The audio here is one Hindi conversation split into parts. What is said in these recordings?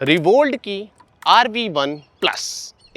रिवोल्ट की RV1 प्लस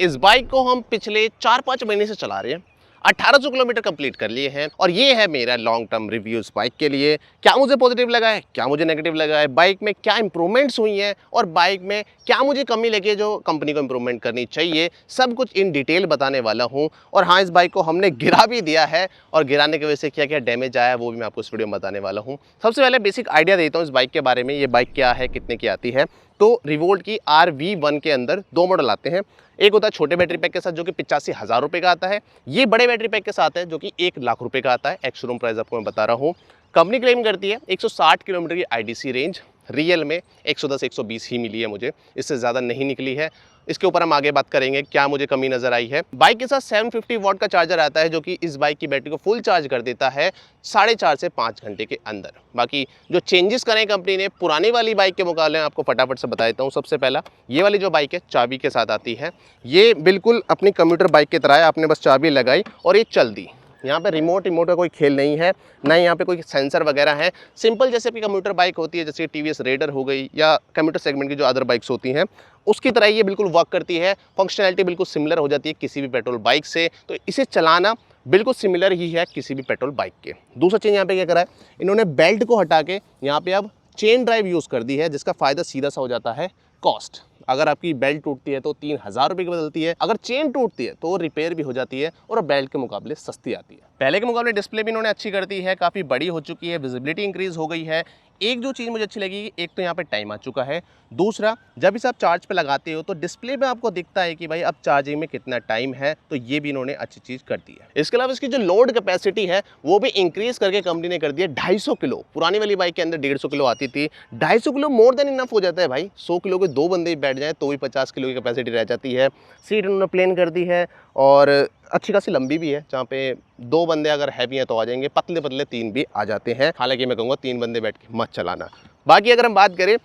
इस बाइक को हम पिछले 4-5 महीने से चला रहे हैं। 1800 किलोमीटर कंप्लीट कर लिए हैं और ये है मेरा लॉन्ग टर्म रिव्यू इस बाइक के लिए। क्या मुझे पॉजिटिव लगा है, क्या मुझे नेगेटिव लगा है, बाइक में क्या इंप्रूवमेंट्स हुई हैं और बाइक में क्या मुझे कमी लगी है जो कंपनी को इंप्रूवमेंट करनी चाहिए, सब कुछ इन डिटेल बताने वाला हूँ। और हाँ, इस बाइक को हमने गिरा भी दिया है और गिराने की वजह से क्या क्या डैमेज आया है वो भी मैं आपको इस वीडियो में बताने वाला हूँ। सबसे पहले बेसिक आइडिया देता हूँ इस बाइक के बारे में, ये बाइक क्या है, कितने की आती है। तो रिवोल्ट की RV1 के अंदर दो मॉडल आते हैं। एक होता है छोटे बैटरी पैक के साथ जो कि 85,000 रुपये का आता है। ये बड़े बैटरी पैक के साथ है जो कि 1 लाख रुपये का आता है। एक्स शोरूम प्राइस आपको मैं बता रहा हूँ। कंपनी क्लेम करती है 160 किलोमीटर की IDC रेंज, रियल में 110-120 ही मिली है मुझे, इससे ज़्यादा नहीं निकली है। इसके ऊपर हम आगे बात करेंगे क्या मुझे कमी नज़र आई है। बाइक के साथ 750 वॉट का चार्जर आता है जो कि इस बाइक की बैटरी को फुल चार्ज कर देता है 4.5 से 5 घंटे के अंदर। बाकी जो चेंजेस करें कंपनी ने पुरानी वाली बाइक के मुकाबले आपको फटाफट से बता देता हूँ। सबसे पहला, ये वाली जो बाइक है चाबी के साथ आती है। ये बिल्कुल अपनी कंप्यूटर बाइक की तरह है, आपने बस चाबी लगाई और ये चल दी। यहाँ पे रिमोट का कोई खेल नहीं है, ना यहाँ पे कोई सेंसर वगैरह है। सिंपल जैसे आपकी कंप्यूटर बाइक होती है, जैसे TVS रेडर हो गई या कंप्यूटर सेगमेंट की जो अदर बाइक्स होती हैं उसकी तरह ये बिल्कुल वर्क करती है। फंक्शनैलिटी बिल्कुल सिमिलर हो जाती है किसी भी पेट्रोल बाइक से, तो इसे चलाना बिल्कुल सिमिलर ही है किसी भी पेट्रोल बाइक के। दूसरा चीज़ यहाँ पे क्या करा है, इन्होंने बेल्ट को हटा के यहाँ पे अब चेन ड्राइव यूज़ कर दी है, जिसका फ़ायदा सीधा सा हो जाता है कॉस्ट। अगर आपकी बेल्ट टूटती है तो 3,000 रुपये की बदलती है, अगर चेन टूटती है तो रिपेयर भी हो जाती है और बेल्ट के मुकाबले सस्ती आती है। पहले के मुकाबले डिस्प्ले भी इन्होंने अच्छी कर दी है, काफ़ी बड़ी हो चुकी है, विजिबिलिटी इंक्रीज हो गई है। एक जो चीज़ मुझे अच्छी लगी, एक तो यहाँ पे टाइम आ चुका है। दूसरा, जब इसे आप चार्ज पे लगाते हो तो डिस्प्ले में आपको दिखता है कि भाई अब चार्जिंग में कितना टाइम है, तो ये भी इन्होंने अच्छी चीज़ कर दी है। इसके अलावा इसकी जो लोड कैपेसिटी है वो भी इंक्रीज करके कंपनी ने कर दी है 250 किलो। पुरानी वाली बाइक के अंदर 150 किलो आती थी, 250 किलो मोर देन इनफ हो जाता है भाई। 100 किलो के 2 बंदे बैठ जाए तो भी 50 किलो की कैपेसिटी रह जाती है। सीट इन्होंने प्लेन कर दी है और अच्छी खासी लंबी भी है, जहाँ पे 2 बंदे अगर हैवी हैं तो आ जाएंगे, पतले पतले 3 भी आ जाते हैं। हालांकि मैं कहूँगा 3 बंदे बैठ के मत चलाना। बाकी अगर हम बात करें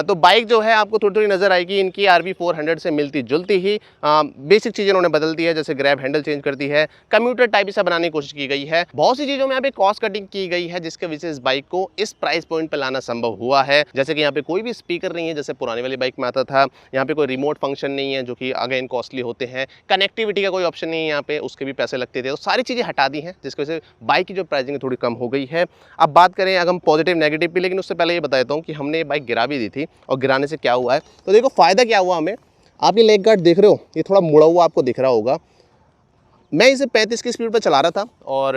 तो बाइक जो है आपको थोड़ी थोड़ी नज़र आएगी इनकी RV400 से मिलती जुलती ही। बेसिक चीज़ें उन्होंने बदल दी है, जैसे ग्रैब हैंडल चेंज कर दी है, कम्यूटर टाइप इसे बनाने की कोशिश की गई है। बहुत सी चीज़ों में यहाँ पे कॉस्ट कटिंग की गई है, जिसके वजह से इस बाइक को इस प्राइस पॉइंट पर लाना संभव हुआ है। जैसे कि यहाँ पे कोई भी स्पीकर नहीं है जैसे पुरानी वाली बाइक में आता था। यहाँ पे कोई रिमोट फंक्शन नहीं है जो कि अगेन कॉस्टली होते हैं। कनेक्टिविटी का कोई ऑप्शन नहीं है यहाँ पे, उसके भी पैसे लगते थे। तो सारी चीज़ें हटा दी हैं, जिसकी वजह से बाइक की जो प्राइसिंग थोड़ी कम हो गई है। अब बात करें अगर हम पॉजिटिव नेगेटिव भी, लेकिन उससे पहले ये बता देता हूँ कि हमने बाइक गिरा भी दी थी और गिराने से क्या हुआ है। तो देखो फ़ायदा क्या हुआ हमें। आप ये लेग गार्ड देख रहे हो, ये थोड़ा मुड़ा हुआ आपको दिख रहा होगा। मैं इसे 35 की स्पीड पर चला रहा था और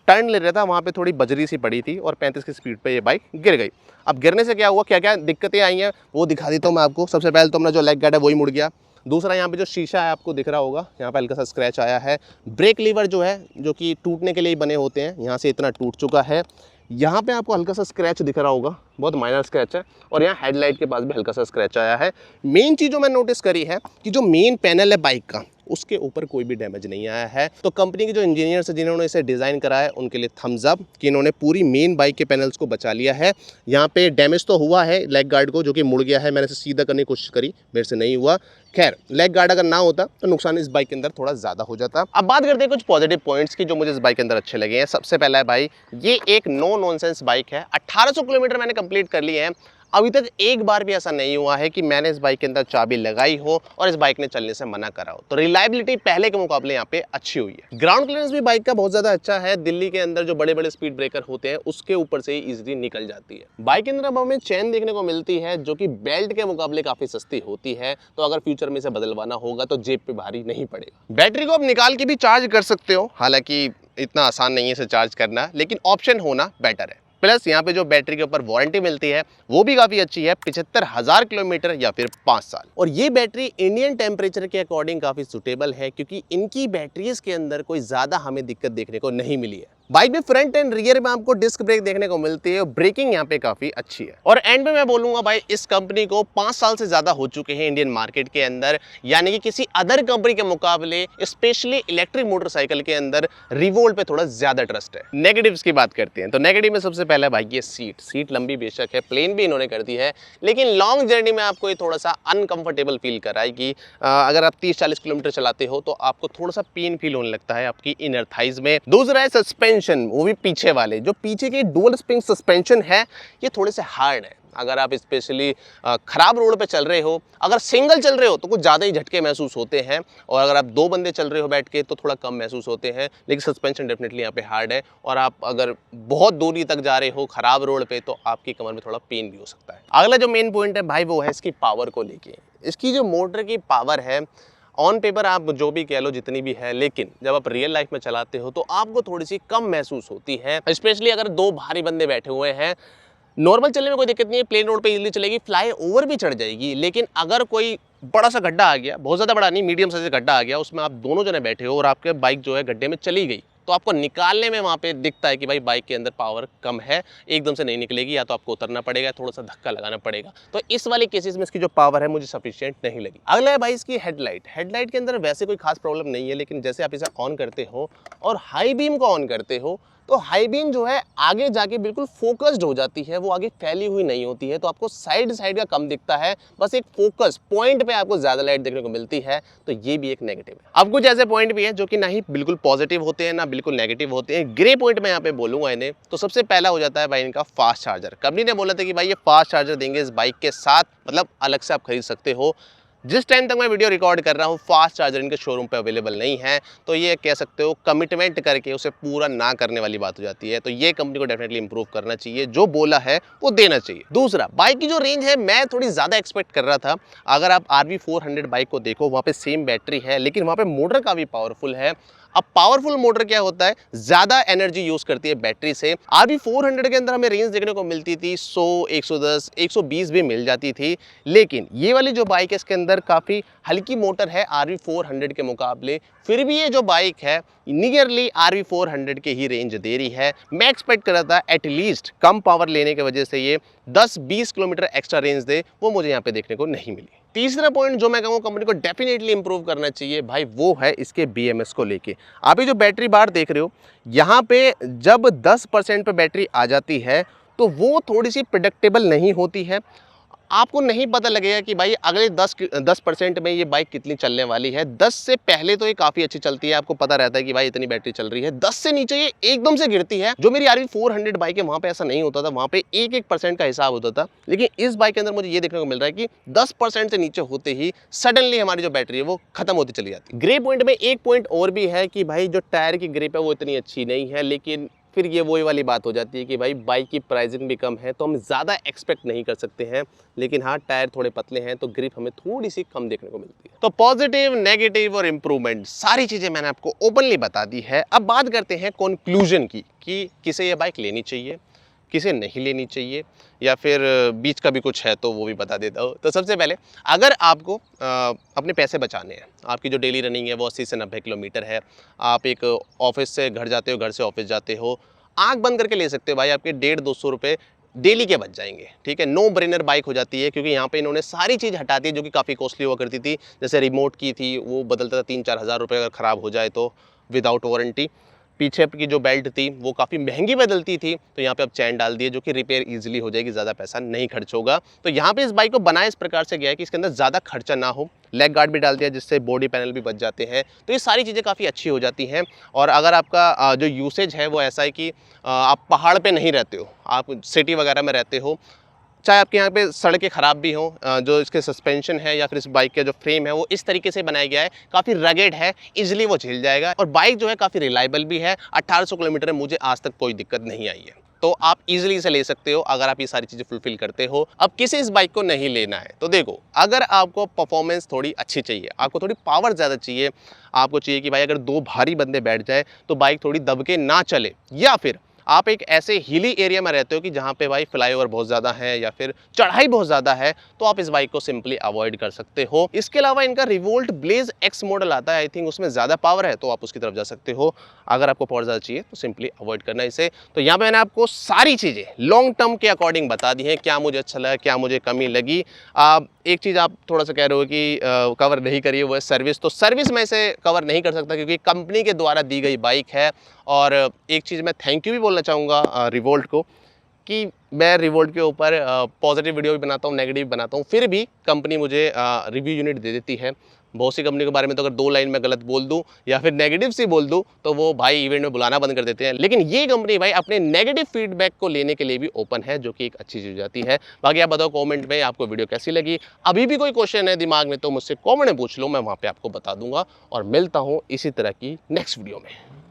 टर्न ले रहा था, वहाँ पे थोड़ी बजरी सी पड़ी थी और 35 की स्पीड पे ये बाइक गिर गई। अब गिरने से क्या हुआ, क्या क्या दिक्कतें आई हैं वो दिखा देता हूँ मैं आपको। सबसे पहले तो अपना जो लेग गार्ड है वही मुड़ गया। दूसरा, यहाँ पे जो शीशा है आपको दिख रहा होगा, यहाँ पे हल्का सा स्क्रैच आया है। ब्रेक लीवर जो है, जो कि टूटने के लिए बने होते हैं, यहाँ से इतना टूट चुका है। यहाँ पे आपको हल्का सा स्क्रैच दिख रहा होगा, बहुत माइनर स्क्रैच है। और यहाँ हेडलाइट के पास भी हल्का सा स्क्रैच आया है। मेन चीज़ जो मैं नोटिस करी है कि जो मेन पैनल है बाइक का, उसके ऊपर कोई भी डैमेज नहीं आया है। तो कंपनी के जो इंजीनियर्स हैं जिन्होंने इसे डिज़ाइन करा है उनके लिए थम्स अप कि इन्होंने पूरी मेन बाइक के पैनल्स को बचा लिया है। यहाँ पे डैमेज तो हुआ है लेग गार्ड को, जो कि मुड़ गया है। मैंने इसे सीधा करने की कोशिश करी, मेरे से नहीं हुआ। खैर, लेग गार्ड अगर ना होता तो नुकसान इस बाइक के अंदर थोड़ा ज़्यादा हो जाता। अब बात करते हैं कुछ पॉजिटिव पॉइंट्स की जो मुझे इस बाइक के अंदर अच्छे लगे हैं। सबसे पहला है भाई, ये एक नो नॉनसेंस बाइक है। 1800 किलोमीटर मैंने कंप्लीट कर लिए हैं। अभी तक एक बार भी ऐसा नहीं हुआ है कि मैंने इस बाइक के अंदर चाबी लगाई हो और इस बाइक ने चलने से मना करा हो। तो रिलायबिलिटी पहले के मुकाबले यहाँ पे अच्छी हुई है। ग्राउंड क्लियरेंस भी बाइक का बहुत ज़्यादा अच्छा है। दिल्ली के अंदर जो बड़े बड़े स्पीड ब्रेकर होते हैं उसके ऊपर से ही इजीली निकल जाती है। बाइक के अंदर अब हमें चेन देखने को मिलती है जो कि बेल्ट के मुकाबले काफ़ी सस्ती होती है। तो अगर फ्यूचर में इसे बदलवाना होगा तो जेब पे भारी नहीं पड़ेगा। बैटरी को आप निकाल के भी चार्ज कर सकते हो, हालांकि इतना आसान नहीं है इसे चार्ज करना, लेकिन ऑप्शन होना बेटर है। प्लस यहाँ पे जो बैटरी के ऊपर वारंटी मिलती है वो भी काफ़ी अच्छी है, 75,000 किलोमीटर या फिर 5 साल। और ये बैटरी इंडियन टेम्परेचर के अकॉर्डिंग काफ़ी सुटेबल है, क्योंकि इनकी बैटरीज के अंदर कोई ज़्यादा हमें दिक्कत देखने को नहीं मिली है। बाइक में फ्रंट एंड रियर में आपको डिस्क ब्रेक देखने को मिलती है और ब्रेकिंग यहाँ पे काफ़ी अच्छी है। और एंड में मैं बोलूँगा भाई, इस कंपनी को 5 साल से ज़्यादा हो चुके हैं इंडियन मार्केट के अंदर, यानी कि किसी अदर कंपनी के मुकाबले स्पेशली इलेक्ट्रिक मोटरसाइकिल के अंदर रिवोल्ट पे थोड़ा ज़्यादा ट्रस्ट है। नेगेटिव्स की बात करते हैं तो नेगेटिव में सबसे पहला भाई ये सीट लंबी बेशक है, प्लेन भी इन्होंने कर दी है, लेकिन लॉन्ग जर्नी में आपको ये थोड़ा सा अनकंफर्टेबल फील कराएगी। अगर आप 30-40 किलोमीटर चलाते हो तो आपको थोड़ा सा पेन फील होने लगता है आपकी इनर थाइज में। दूसरा है सस्पेंशन, वो भी पीछे वाले, जो पीछे के डुअल स्प्रिंग सस्पेंशन है ये थोड़े से हार्ड है। अगर आप स्पेशली ख़राब रोड पे चल रहे हो, अगर सिंगल चल रहे हो तो कुछ ज़्यादा ही झटके महसूस होते हैं, और अगर आप 2 बंदे चल रहे हो बैठ के तो थोड़ा कम महसूस होते हैं। लेकिन सस्पेंशन डेफिनेटली यहाँ पे हार्ड है, और आप अगर बहुत दूरी तक जा रहे हो ख़राब रोड पे तो आपकी कमर में थोड़ा पेन भी हो सकता है। अगला जो मेन पॉइंट है भाई वो है इसकी पावर को लेके। इसकी जो मोटर की पावर है, ऑन पेपर आप जो भी कह लो जितनी भी है, लेकिन जब आप रियल लाइफ में चलाते हो तो आपको थोड़ी सी कम महसूस होती है। स्पेशली अगर 2 भारी बंदे बैठे हुए हैं, नॉर्मल चलने में कोई दिक्कत नहीं है, प्लेन रोड पे इजीली चलेगी, फ्लाई ओवर भी चढ़ जाएगी। लेकिन अगर कोई बड़ा सा गड्ढा आ गया, बहुत ज़्यादा बड़ा नहीं, मीडियम साइज गड्ढा आ गया, उसमें आप दोनों जने बैठे हो और आपके बाइक जो है गड्ढे में चली गई, तो आपको निकालने में वहाँ पे दिखता है कि भाई बाइक के अंदर पावर कम है, एकदम से नहीं निकलेगी, या तो आपको उतरना पड़ेगा, थोड़ा सा धक्का लगाना पड़ेगा। तो इस वाले केसेस में इसकी जो पावर है मुझे सफिशिएंट नहीं लगी। अगला है भाई इसकी हेडलाइट। हेडलाइट के अंदर वैसे कोई खास प्रॉब्लम नहीं है, लेकिन जैसे आप इसे ऑन करते हो और हाई बीम को ऑन करते हो तो हाई बीम जो है आगे जाके बिल्कुल फोकस्ड हो जाती है, वो आगे फैली हुई नहीं होती है, तो आपको साइड का कम दिखता है, बस एक फोकस पॉइंट पे आपको ज्यादा लाइट देखने को मिलती है। तो ये भी एक नेगेटिव है। अब कुछ ऐसे पॉइंट भी हैं जो कि ना ही बिल्कुल पॉजिटिव होते हैं ना बिल्कुल नेगेटिव होते हैं, ग्रे पॉइंट में यहाँ पे बोलूंगा इन्हें। तो सबसे पहला हो जाता है भाई इनका फास्ट चार्जर। कंपनी ने बोला था कि भाई ये फास्ट चार्जर देंगे इस बाइक के साथ, मतलब अलग से आप खरीद सकते हो। जिस टाइम तक मैं वीडियो रिकॉर्ड कर रहा हूँ फास्ट चार्जर इनके शोरूम पे अवेलेबल नहीं है, तो ये कह सकते हो कमिटमेंट करके उसे पूरा ना करने वाली बात हो जाती है। तो ये कंपनी को डेफिनेटली इंप्रूव करना चाहिए, जो बोला है वो देना चाहिए। दूसरा, बाइक की जो रेंज है मैं थोड़ी ज़्यादा एक्सपेक्ट कर रहा था। अगर आप RV400 बाइक को देखो, वहाँ पे सेम बैटरी है, लेकिन वहाँ पे मोटर काफ़ी पावरफुल है। अब पावरफुल मोटर क्या होता है, ज्यादा एनर्जी यूज करती है बैटरी से। RV400 के अंदर हमें रेंज देखने को मिलती थी 100, 110, 120 भी मिल जाती थी, लेकिन ये वाली जो बाइक है इसके अंदर काफी हल्की मोटर है RV400 के मुकाबले, फिर भी ये जो बाइक है नियरली RV400 के ही रेंज दे रही है। मैं एक्सपेक्ट कर रहा था एटलीस्ट कम पावर लेने की वजह से ये 10-20 किलोमीटर एक्स्ट्रा रेंज दे, वो मुझे यहाँ पे देखने को नहीं मिली। तीसरा पॉइंट जो मैं कहूँ कंपनी को डेफिनेटली इंप्रूव करना चाहिए भाई, वो है इसके BMS को लेके। आप ये जो बैटरी बार देख रहे हो, यहाँ पे जब 10% पे बैटरी आ जाती है तो वो थोड़ी सी प्रेडिक्टेबल नहीं होती है। आपको नहीं पता लगेगा कि भाई अगले 10% में ये बाइक कितनी चलने वाली है। 10 से पहले तो ये काफ़ी अच्छी चलती है, आपको पता रहता है कि भाई इतनी बैटरी चल रही है। 10 से नीचे ये एकदम से गिरती है। जो मेरी RV400 बाइक है वहाँ पे ऐसा नहीं होता था, वहाँ पे 1% का हिसाब होता था, लेकिन इस बाइक के अंदर मुझे ये देखने को मिल रहा है कि 10% से नीचे होते ही सडनली हमारी जो बैटरी है वो खत्म होती चली जाती है। ग्रे पॉइंट में एक पॉइंट और भी है कि भाई जो टायर की ग्रिप है वो इतनी अच्छी नहीं है, लेकिन फिर ये वही वाली बात हो जाती है कि भाई बाइक की प्राइसिंग भी कम है तो हम ज़्यादा एक्सपेक्ट नहीं कर सकते हैं, लेकिन हाँ टायर थोड़े पतले हैं तो ग्रिप हमें थोड़ी सी कम देखने को मिलती है। तो पॉजिटिव, नेगेटिव और इम्प्रूवमेंट सारी चीज़ें मैंने आपको ओपनली बता दी है। अब बात करते हैं कंक्लूजन की कि किसे ये बाइक लेनी चाहिए, किसे नहीं लेनी चाहिए, या फिर बीच का भी कुछ है तो वो भी बता देता हूँ। तो सबसे पहले, अगर आपको अपने पैसे बचाने हैं, आपकी जो डेली रनिंग है वो 80 से 90 किलोमीटर है, आप एक ऑफिस से घर जाते हो, घर से ऑफिस जाते हो, आंख बंद करके ले सकते हो भाई, आपके 150-200 रुपये डेली के बच जाएंगे। ठीक है, नो ब्रेनर बाइक हो जाती है, क्योंकि यहाँ पे इन्होंने सारी चीज़ हटा दी जो कि काफ़ी कॉस्टली हुआ करती थी। जैसे रिमोट की थी वो बदलता था 3-4 हज़ार रुपये, अगर ख़राब हो जाए तो विदाउट वारंटी। पीछे की जो बेल्ट थी वो काफ़ी महंगी बदलती थी, तो यहाँ पे अब चैन डाल दिए जो कि रिपेयर इजीली हो जाएगी, ज़्यादा पैसा नहीं खर्च होगा। तो यहाँ पे इस बाइक को बनाया इस प्रकार से गया है कि इसके अंदर ज़्यादा खर्चा ना हो। लेग गार्ड भी डाल दिया जिससे बॉडी पैनल भी बच जाते हैं, तो ये सारी चीज़ें काफ़ी अच्छी हो जाती हैं। और अगर आपका जो यूसेज है वो ऐसा है कि आप पहाड़ पर नहीं रहते हो, आप सिटी वगैरह में रहते हो, चाहे आपके यहाँ पे सड़कें ख़राब भी हों, जो इसके सस्पेंशन है या फिर इस बाइक का जो फ्रेम है वो इस तरीके से बनाया गया है, काफ़ी रगेड है, इजीली वो झेल जाएगा। और बाइक जो है काफ़ी रिलायबल भी है। 1800 किलोमीटर में मुझे आज तक कोई दिक्कत नहीं आई है, तो आप इजीली इसे ले सकते हो अगर आप ये सारी चीज़ें फुलफिल करते हो। अब किसी इस बाइक को नहीं लेना है तो देखो, अगर आपको परफॉर्मेंस थोड़ी अच्छी चाहिए, आपको थोड़ी पावर ज़्यादा चाहिए, आपको चाहिए कि भाई अगर 2 भारी बंदे बैठ जाए तो बाइक थोड़ी दब के ना चले, या फिर आप एक ऐसे हिली एरिया में रहते हो कि जहाँ पे भाई फ्लाईओवर बहुत ज़्यादा है या फिर चढ़ाई बहुत ज़्यादा है, तो आप इस बाइक को सिंपली अवॉइड कर सकते हो। इसके अलावा इनका रिवोल्ट ब्लेज एक्स मॉडल आता है, आई थिंक उसमें ज़्यादा पावर है, तो आप उसकी तरफ जा सकते हो। अगर आपको पावर ज़्यादा चाहिए तो सिंपली अवॉइड करना इसे। तो यहाँ पे मैंने आपको सारी चीज़ें लॉन्ग टर्म के अकॉर्डिंग बता दी हैं, क्या मुझे अच्छा लगा, क्या मुझे कमी लगी। एक चीज़ आप थोड़ा सा कह रहे हो कि कवर नहीं करिए, वो है सर्विस। तो सर्विस मैं इसे कवर नहीं कर सकता क्योंकि कंपनी के द्वारा दी गई बाइक है। और एक चीज़ मैं थैंक यू भी बोलना चाहूँगा रिवोल्ट को, कि मैं रिवोल्ट के ऊपर पॉजिटिव वीडियो भी बनाता हूँ, नेगेटिव बनाता हूँ, फिर भी कंपनी मुझे रिव्यू यूनिट दे देती है। बहुत सी कंपनी के बारे में तो अगर 2 लाइन में गलत बोल दूं या फिर नेगेटिव सी बोल दूं तो वो भाई इवेंट में बुलाना बंद कर देते हैं। लेकिन ये कंपनी भाई अपने नेगेटिव फीडबैक को लेने के लिए भी ओपन है, जो कि एक अच्छी चीज हो जाती है। बाकी आप बताओ कॉमेंट में आपको वीडियो कैसी लगी। अभी भी कोई क्वेश्चन है दिमाग में तो मुझसे कॉमेंट में पूछ लो, मैं वहां पे आपको बता दूंगा। और मिलता हूं इसी तरह की नेक्स्ट वीडियो में।